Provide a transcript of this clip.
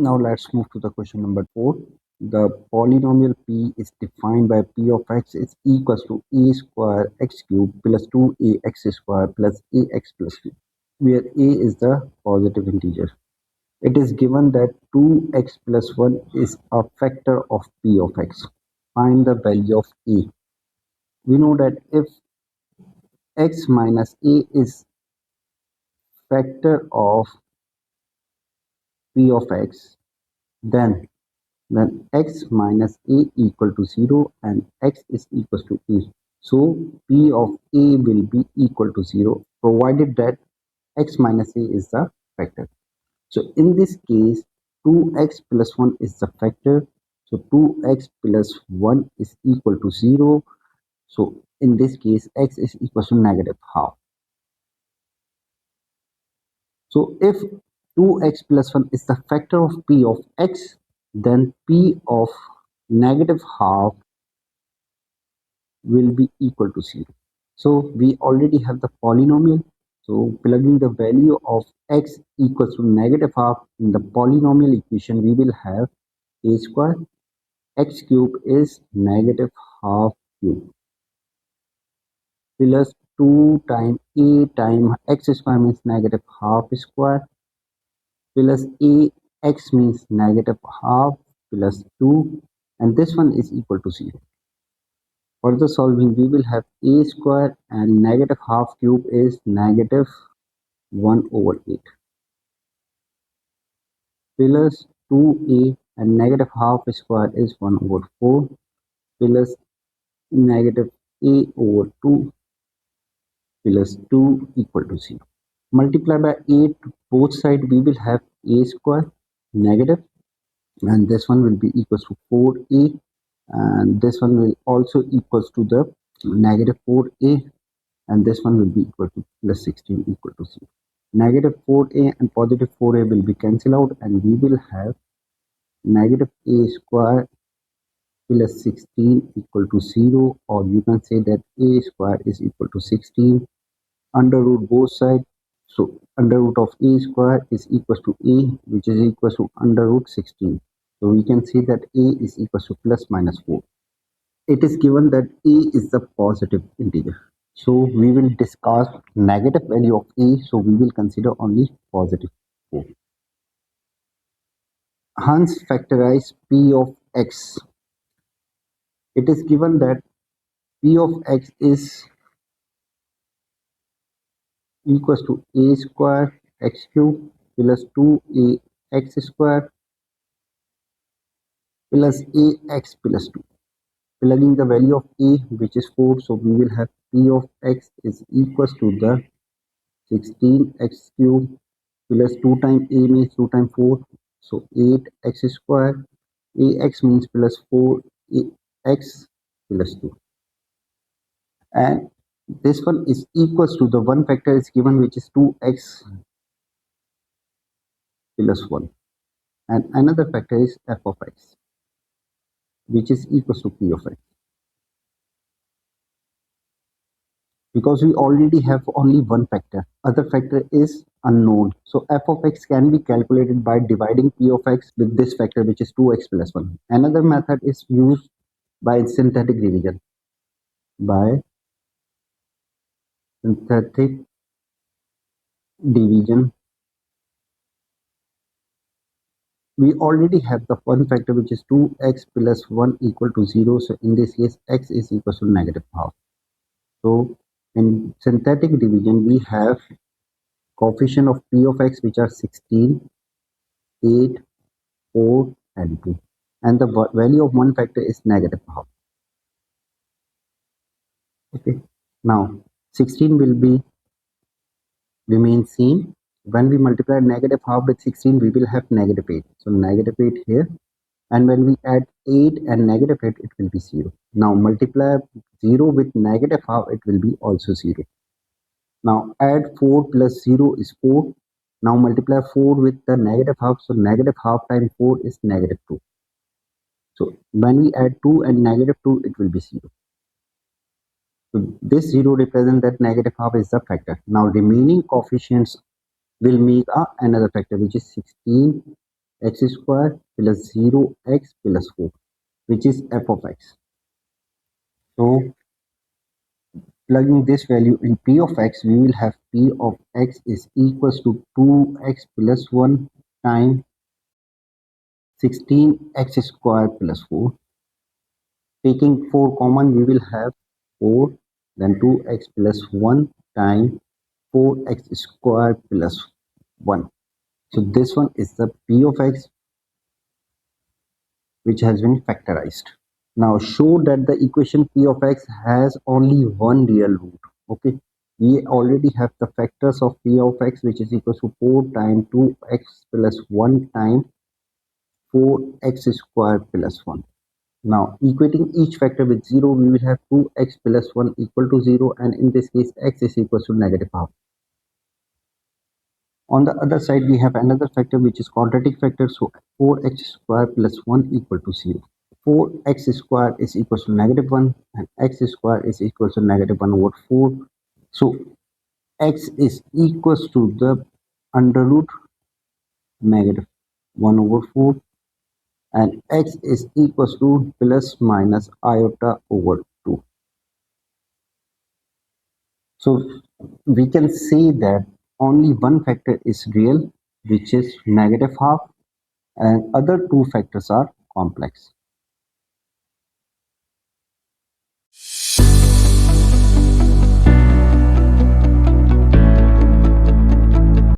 Now let's move to the question number 4. The polynomial p is defined by p of x is equals to a square x cube plus 2ax square plus ax plus 2, where a is the positive integer. It is given that 2x plus 1 is a factor of p of x. Find the value of a. We know that if x minus a is factor of p of x, then x minus a equal to 0 and x is equal to a. So p of a will be equal to 0 provided that x minus a is the factor. So in this case 2x plus 1 is the factor. So 2x plus 1 is equal to 0. So in this case x is equal to negative half. So if 2x plus 1 is the factor of p of x, then p of negative half will be equal to 0. So we already have the polynomial. So plugging the value of x equals to negative half in the polynomial equation, we will have a square x cube is negative half cube plus 2 times a times x square means negative half square plus a x means negative half plus 2, and this one is equal to 0. Further solving, we will have a square and negative half cube is negative 1 over 8 plus 2a and negative half square is 1 over 4 plus negative a over 2 plus 2 equal to 0. Multiply by 8 both sides, we will have a square negative, and this one will be equals to 4a, and this one will also equals to the negative 4a, and this one will be equal to plus 16 equal to 0. Negative 4a and positive 4a will be cancelled out, and we will have negative a square plus 16 equal to 0, or you can say that a square is equal to 16. Under root both sides, so under root of a square is equal to a, which is equal to under root 16. So we can see that a is equal to plus minus 4. It is given that a is the positive integer. So we will discuss negative value of a, so we will consider only positive 4. Hence factorize p of x. It is given that p of x is equals to a square x cube plus 2ax square plus ax plus 2. Plugging the value of a, which is 4, so we will have p of x is equals to the 16x cube plus 2 times a means 2 times 4, so 8x square, ax means plus 4x plus 2, and this one is equals to the one factor is given, which is 2x plus 1, and another factor is f of x, which is equals to p of x. Because we already have only one factor, other factor is unknown, so f of x can be calculated by dividing p of x with this factor, which is 2x plus 1. Another method is used by synthetic division. By synthetic division, we already have the one factor, which is 2x plus 1 equal to 0, so in this case x is equal to negative half. So in synthetic division, we have coefficient of p of x, which are 16, 8, 4 and 2, and the value of one factor is negative half. Okay, now 16 will be remain same. When we multiply negative half with 16, we will have negative 8, so negative 8 here, and when we add 8 and negative 8, it will be 0. Now multiply 0 with negative half, it will be also 0. Now add 4 plus 0 is 4. Now multiply 4 with the negative half, so negative half times 4 is negative 2. So when we add 2 and negative 2, it will be 0. So this 0 represents that negative half is the factor. Now remaining coefficients will make another factor, which is 16, x square plus 0x plus 4, which is f of x. So plugging this value in p of x, we will have p of x is equals to 2x plus 1 times 16x square plus 4. Taking 4 common, we will have 4, then 2x plus 1 times 4x square plus 1. So this one is the p of x which has been factorized. Now show that the equation p of x has only one real root. Okay, we already have the factors of p of x, which is equal to 4 times 2x plus 1 times 4x square plus 1. Now equating each factor with 0, we will have 2x plus 1 equal to 0, and in this case x is equal to negative half. On the other side, we have another factor which is quadratic factor, so 4x square plus 1 equal to 0. 4x square is equal to negative 1 and x square is equal to negative 1 over 4. So x is equals to the under root negative 1 over 4 and x is equals to plus minus iota over 2. So we can say that only one factor is real, which is negative half, and other two factors are complex.